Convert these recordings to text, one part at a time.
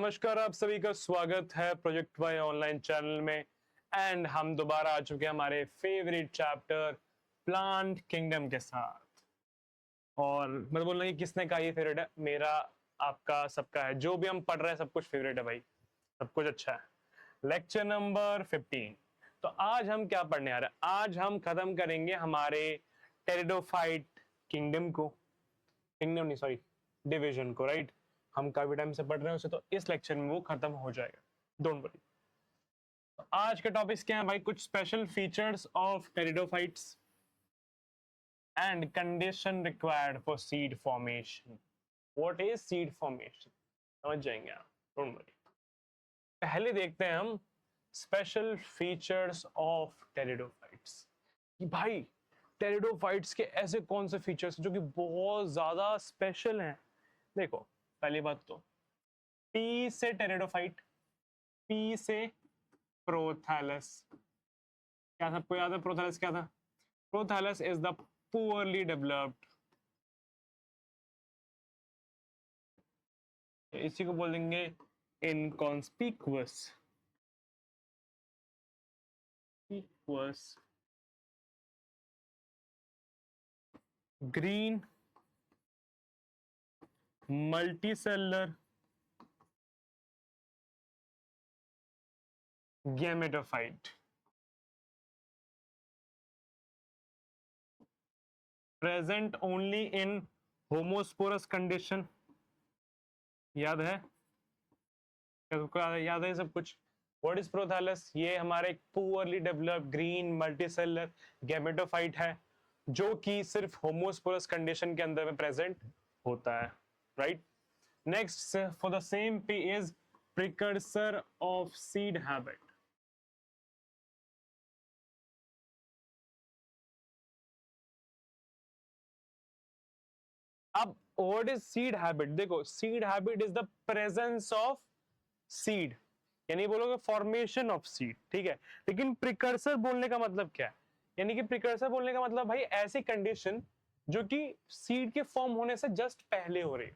नमस्कार, आप सभी का स्वागत है प्रोजेक्ट वाई ऑनलाइन चैनल में। एंड हम दोबारा आ चुके हैं हमारे फेवरेट चैप्टर प्लांट किंगडम के साथ। और मैं बोल रहा कि किसने कहा ये फेवरेट है, मेरा, आपका, सबका है। जो भी हम पढ़ रहे हैं सब कुछ फेवरेट है भाई, सब कुछ अच्छा है। Lecture number 15। तो आज हम क्या पढ़ने आ रहे हैं? आज हम खत्म करेंगे हमारे टेरिडोफाइट किंगडम को, किंगडम नहीं सॉरी डिवीजन को, राइट। हम काफी टाइम से पढ़ रहे हैं उसे, तो इस लेक्चर में वो खत्म हो जाएगा, डोंट वरी। तो आज के टॉपिक्स क्या है भाई? कुछ special features of pteridophytes and condition required for seed formation. What is seed formation, समझ जाएंगे आप, डोंट वरी। पहले देखते हैं हम स्पेशल फीचर्स ऑफ टेरिडोफाइट्स कि भाई टेरिडोफाइट्स के ऐसे कौन से फीचर्स जो कि बहुत ज्यादा स्पेशल हैं। देखो, पहली बात तो पी से टेरिडोफाइट, पी से प्रोथैलस। क्या सबको याद है प्रोथैलस क्या था? Prothallus is the poorly developed, इसी को बोल देंगे inconspicuous, green multicellular gametophyte, present only in homosporous condition. याद है? सबको याद है सब कुछ? What is prothallus? ये हमारे एक poorly developed green multicellular gametophyte है जो कि सिर्फ होमोस्पोरस कंडीशन के अंदर में प्रेजेंट होता है, right. Next for the same P is precursor of seed habit. अब व्हाट इज सीड हैबिट? देखो, seed habit is the presence of seed, यानी बोलोगे फॉर्मेशन ऑफ सीड, ठीक है। लेकिन प्रिकर्सर बोलने का मतलब क्या है? यानी कि प्रिकर्सर बोलने का मतलब भाई ऐसी कंडीशन जो कि सीड के फॉर्म होने से जस्ट पहले हो रही है।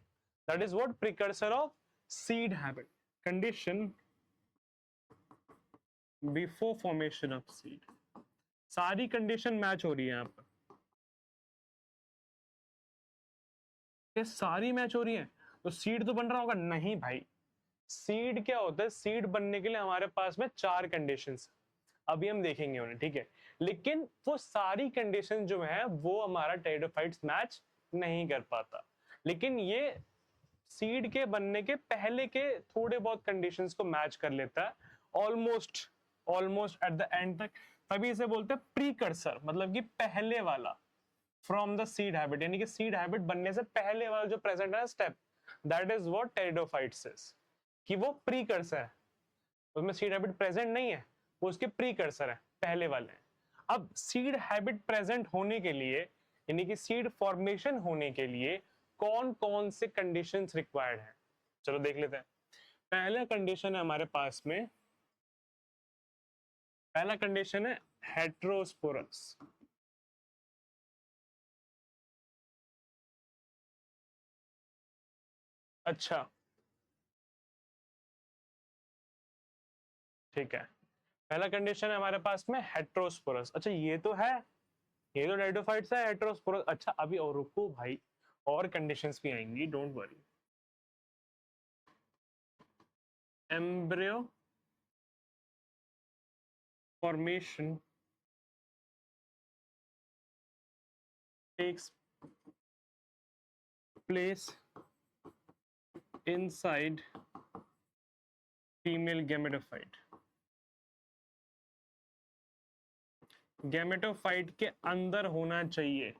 That is what precursor of seed habit, condition before formation of seed. सारी कंडीशन मैच हो रही है यहां पर, ये सारी मैच हो रही है तो सीड तो बन रहा होगा? नहीं भाई, सीड क्या होता है? सीड बनने के लिए हमारे पास में 4 कंडीशंस, अभी हम देखेंगे उन्हें, ठीक है। लेकिन वो सारी कंडीशन जो है वो हमारा टेरिडोफाइट्स मैच नहीं कर पाता, लेकिन ये सीड के बनने के पहले के थोड़े बहुत कंडीशंस को मैच कर लेता है, almost almost at the end तक। तभी इसे बोलते हैं प्रीकर्सर, मतलब कि पहले वाला फ्रॉम द सीड हैबिट, यानी कि सीड हैबिट बनने से पहले वाला जो प्रेजेंट है step, that is what pteridophytes is, कि वो प्रीकर्सर है, उसमें सीड हैबिट प्रेजेंट नहीं है, वो उसके प्रीकर्सर है, पहले वाले हैं। अब सीड हैबिट प्रेजेंट होने के लिए, यानी कि सीड फॉर्मेशन होने के लिए कौन कौन से कंडीशंस रिक्वायर्ड है, चलो देख लेते हैं। पहला कंडीशन है हमारे पास में, पहला कंडीशन है हेट्रोस्पोरस। अच्छा, ठीक है, पहला कंडीशन है हमारे पास में हेट्रोस्पोरस। अच्छा, ये तो है, ये तो टेरिडोफाइट्स है, हेट्रोस्पोरस। अच्छा, अभी और रुको भाई, और कंडीशंस भी आएंगी, don't worry. Embryo formation takes place inside female gametophyte, gametophyte के अंदर होना चाहिए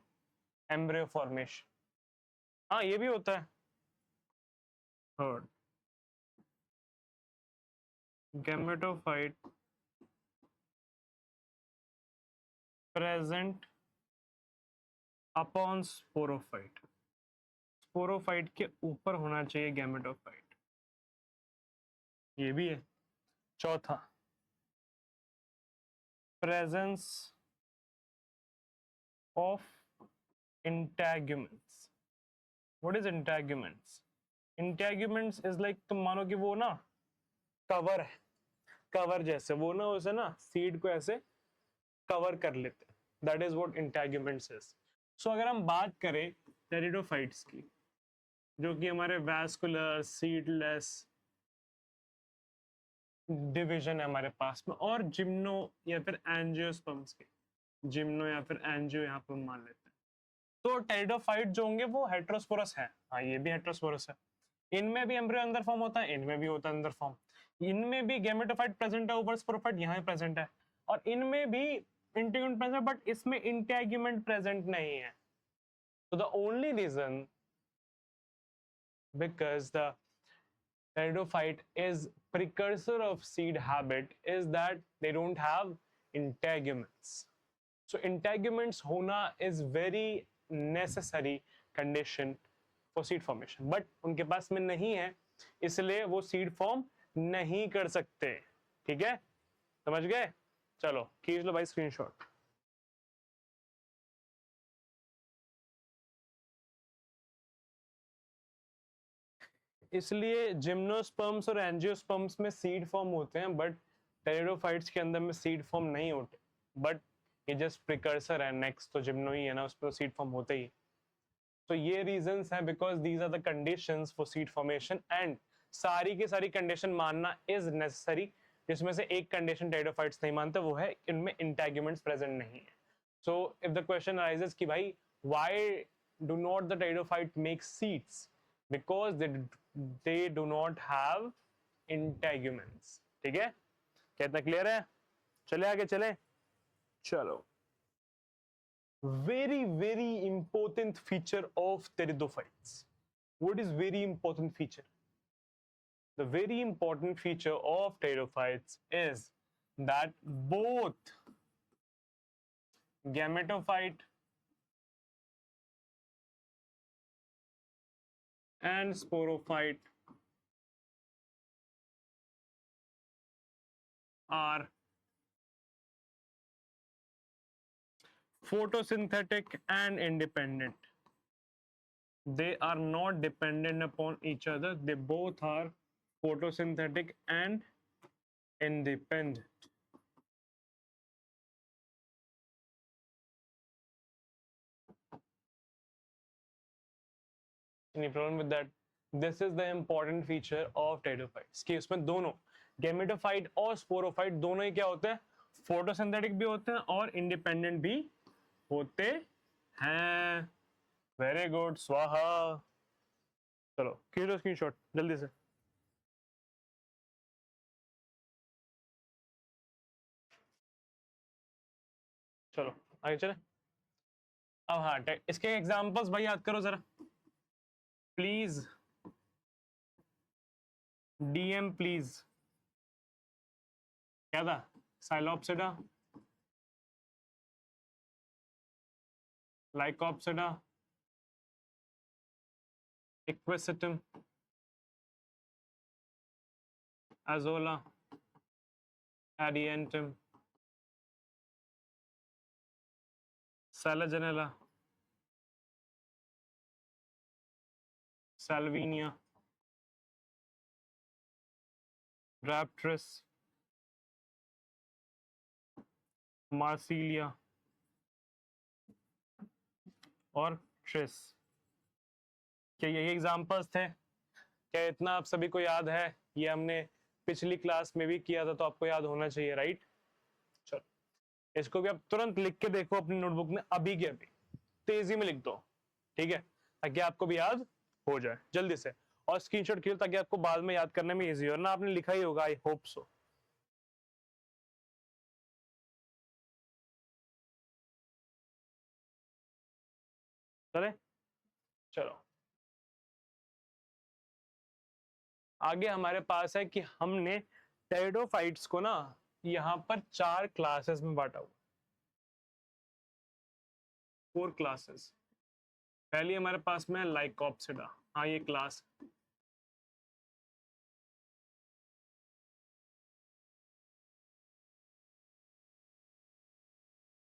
एम्ब्रियो फॉर्मेशन। हाँ, ये भी होता है। Third, gametophyte present upon sporophyte, sporophyte के ऊपर होना चाहिए गैमेटोफाइट, ये भी है। चौथा, presence of integuments. What is integuments? Integuments is like, तुम मानो कि वो ना कवर है, कवर जैसे वो ना उसे ना सीड को ऐसे कवर कर लेते हैं, that is what integuments is. सो अगर हम बात करें टेरिडोफाइट्स की, जो कि हमारे वैस्कुलर सीडलेस डिवीजन है हमारे पास में, और जिम्नो या फिर एंजियोस्पर्म्स के, जिम्नो या फिर एंजियो यहाँ पर मान लेते हैं। तो टेरिडोफाइट जो होंगे वो हेट्रोस्पोरस है, हाँ ये भी हेट्रोस्पोरस है। इनमें भी एम्ब्रियो अंदर फॉर्म होता है, इनमें भी होता है अंदर फॉर्म। इनमें भी गैमेटोफाइट प्रेजेंट है, ऊपर स्पोरोफाइट यहाँ प्रेजेंट है, और इनमें भी इंटीग्यूमेंट प्रेजेंट है, बट इसमें इंटेग्यूमेंट प्रेजेंट नहीं है। तो the only reason because the pteridophyte is precursor of seed habit is that they don't have integuments. So integuments hona is very necessary condition for seed formation, but उनके पास में नहीं है, इसलिए वो seed form नहीं कर सकते। ठीक है, समझ गए? चलो खींच लो भाई स्क्रीनशॉट। इसलिए जिम्नोस्पर्म्स और एंजियोस्पर्म्स में सीड फॉर्म होते हैं, बट टेरिडोफाइट्स के अंदर में सीड फॉर्म नहीं होते, बट ये जस्ट प्रिकर्सर है, नेक्स्ट तो जिम्नो ही है ना, उस पर सीड फॉर्म होते ही। तो ये रीजंस हैं because these are the conditions for seed formation, and सारी की सारी कंडीशन मानना इज नेसेसरी, जिसमें से एक कंडीशन टेरिडोफाइट्स नहीं मानते, वो है इनमें इंटेग्यूमेंट्स प्रेजेंट नहीं है। So if the question arises कि भाई why do not the pteridophyte make seeds, because they do not have integuments। ठीक है, कितना क्लियर है? चले आगे चले, चलो। very very important feature of pteridophytes, what is very important feature? The very important feature of pteridophytes is that both gametophyte and sporophyte are photosynthetic and independent. They are not dependent upon each other, they both are photosynthetic and independent। Any problem with that? This is the important feature of pteridophytes कि उसमें दोनों gametophyte और sporophyte दोनों ही क्या होते हैं, photosynthetic भी होते हैं और इंडिपेंडेंट भी होते हैं। वेरी गुड, स्वाहा। चलो खींचो स्क्रीनशॉट जल्दी से। चलो आगे चले। अब हाँ, इसके एग्जांपल्स भाई याद करो जरा प्लीज, डीएम प्लीज। क्या था? Psilopsida, lycopsida, equisetum, azolla, adiantum, Salagenella, Salvinia, Raptrus, Marsilia और ट्रिस। क्या यही एग्जांपल्स थे? क्या इतना आप सभी को याद है? ये हमने पिछली क्लास में भी किया था, तो आपको याद होना चाहिए, राइट? चलो इसको भी आप तुरंत लिख के देखो अपनी नोटबुक में, अभी के अभी तेजी में लिख दो, ठीक है, ताकि आपको भी याद हो जाए जल्दी से, और स्क्रीनशॉट खींचो ताकि आपको बाद में याद करने में इजी हो। ना आपने लिखा ही होगा, आई होप सो। चले, चलो आगे हमारे पास है कि हमने टेरिडोफाइट्स को ना यहाँ पर 4 क्लासेस में बांटा हुआ, 4 क्लासेस। पहली हमारे पास में लाइकोप्सिडा, हाँ ये क्लास।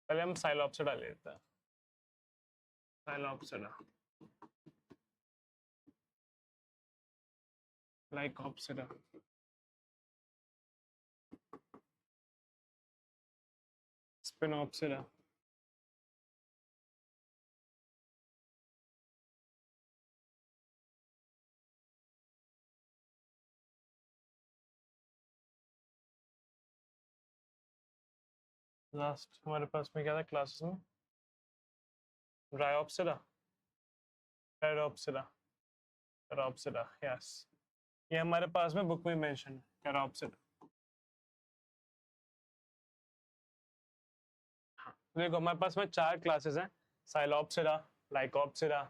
पहले हम साइलोप्सिडा लेते हैं, साइलोप्सिडा। Lycopsida. Spinopsida. लास्ट हमारे पास में क्या था क्लासेस में? Rhyopsida. Caropsida. Caropsida. यस, ये हमारे पास में बुक में मेंशन है, Caropsida. देखो हमारे पास में 4 क्लासेस हैं, साइलोप्सिडा, लाइकोप्सिडा,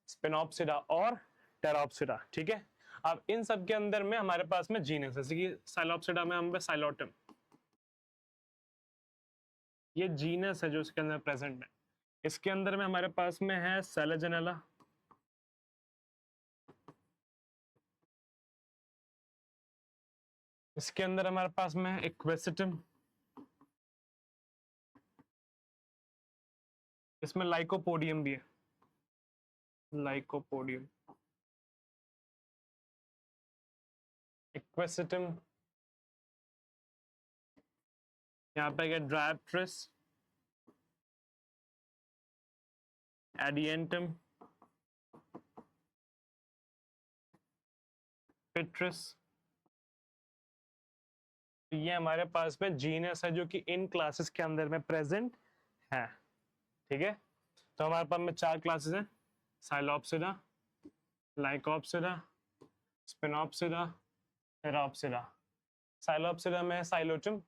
स्पिनोप्सिडा और टेरोप्सिडा, ठीक है। अब इन सब के अंदर में हमारे पास में जीनस, जैसे कि साइलोप्सिडा में हमें साइलोटम, ये जीनस है जो इसके अंदर प्रेजेंट है। इसके अंदर में हमारे पास में है सेलेजेनेला, इसके अंदर हमारे पास में है इक्वेसिटम, इसमें लाइकोपोडियम भी है, लाइकोपोडियम, इक्वेसिटम, यहाँ पे है ड्राइप्ट्रिस, एडियंटम, पिट्रिस। ये हमारे पास में जीनस है जो कि इन क्लासेस के अंदर में प्रेजेंट है, ठीक है। तो हमारे पास में 4 क्लासेस हैं, साइलोप्सिडा, लाइकोप्सिडा, स्पिनोप्सिडा, टेरोप्सिडा। साइलोप्सिडा में साइलोटम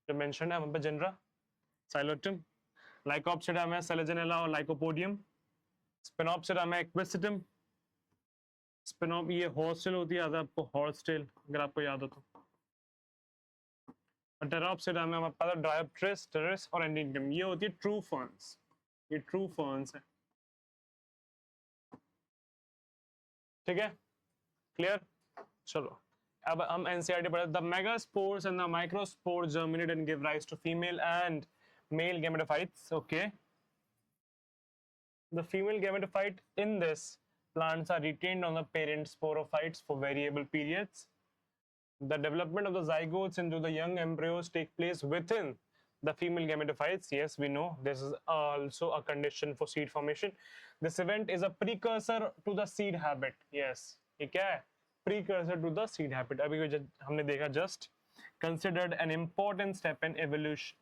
जो मेंशन है वहां पे जनरा साइलोटम, लाइकोप्सिडा में सेलेजेनेला और लाइकोपोडियम, स्पिनोप्सिडा में इक्वेसिटम, स्पिनोप ये हॉर्सटेल होती है आपको, हॉर्सटेल अगर आपको याद हो तो, और टेरोप्सिडा में हमारे पास डायोप्ट्रिस, टेरेस और एंडियम, ये होती है ट्रू फर्न्स, ये ट्रू फर्न्स है, ठीक है, क्लियर। चलो अब हम एनसीईआरटी पढ़ते हैं। The megaspores and the microspores germinate and give rise to female and male gametophytes. Okay, the female gametophyte in this plants are retained on the parent sporophytes for variable periods. The development of the zygotes into the young embryos take place within the female gametophytes. Yes, we know this is also a condition for seed formation. This event is a precursor to the seed habit. Yes, ये क्या है? Precursor to the seed habit. अभी हमने देखा just considered an important step in evolution.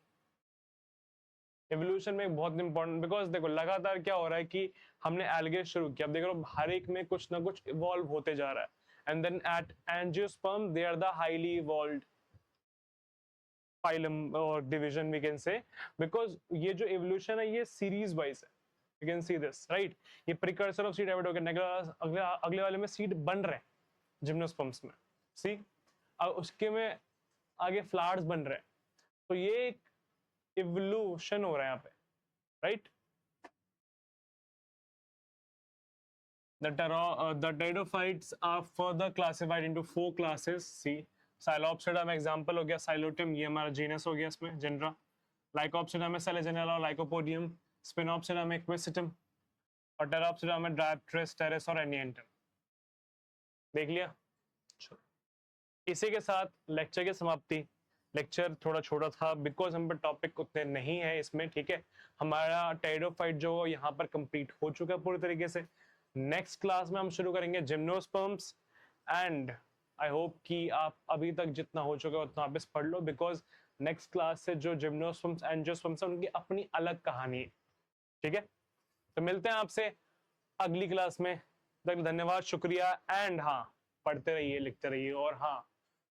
Evolution में बहुत important, because देखो लगातार क्या हो रहा है कि हमने एल्गे शुरू किया, अब देख लो हर एक में कुछ ना कुछ इवॉल्व होते जा रहा है, and then at angiosperm they are the highly evolved phylum और division we can say, because ये जो एवोल्यूशन है ये सीरीज वाइज है, you can see this right. ये प्रिकर्सर ऑफ सीड हैबिट हो गया, अगले वाले में सीड बन रहे हैं जिम्नोस्पर्म्स में, सी अब उसके में आगे फ्लावर्स बन रहे हैं, तो ये एक इवोल्यूशन हो रहा है यहाँ पे, right. The pteridophytes are further classified into 4 classes. See, Silopsida में एग्जांपल हो गया साइलोटिम, ये हमारा जीनस हो गया इसमें जनरा, लाइकोप्सिडा में सेलेजेनेला और लाइकोपोडियम, स्पिनोप्सिडा में इक्वेसिटम और टेरोप्सिडा में डायोप्ट्रिस, टेरेस और एनियंटम। देख लिया। इसी के साथ लेक्चर की समाप्ति। लेक्चर थोड़ा छोटा था बिकॉज हम पर टॉपिक उतने नहीं है इसमें, ठीक है। हमारा टेरिडोफाइट जो यहाँ पर कंप्लीट हो चुका है पूरी तरीके से। नेक्स्ट क्लास में हम शुरू करेंगे जिम्नोस्पर्म्स, एंड आई होप कि आप अभी तक जितना हो चुका है उतना वापस पढ़ लो, बिकॉज नेक्स्ट क्लास से जो जिम्नोस्पर्म्स एंजियोस्पर्म्स है उनकी अपनी अलग कहानी है, ठीक है। तो मिलते हैं आपसे अगली क्लास में, तक धन्यवाद, शुक्रिया, एंड हाँ पढ़ते रहिए, लिखते रहिए, और हाँ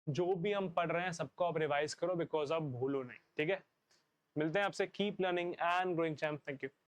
जो भी हम पढ़ रहे हैं सबको आप रिवाइज करो, बिकॉज आप भूलो नहीं, ठीक है। मिलते हैं आपसे, keep learning and growing champ, thank you.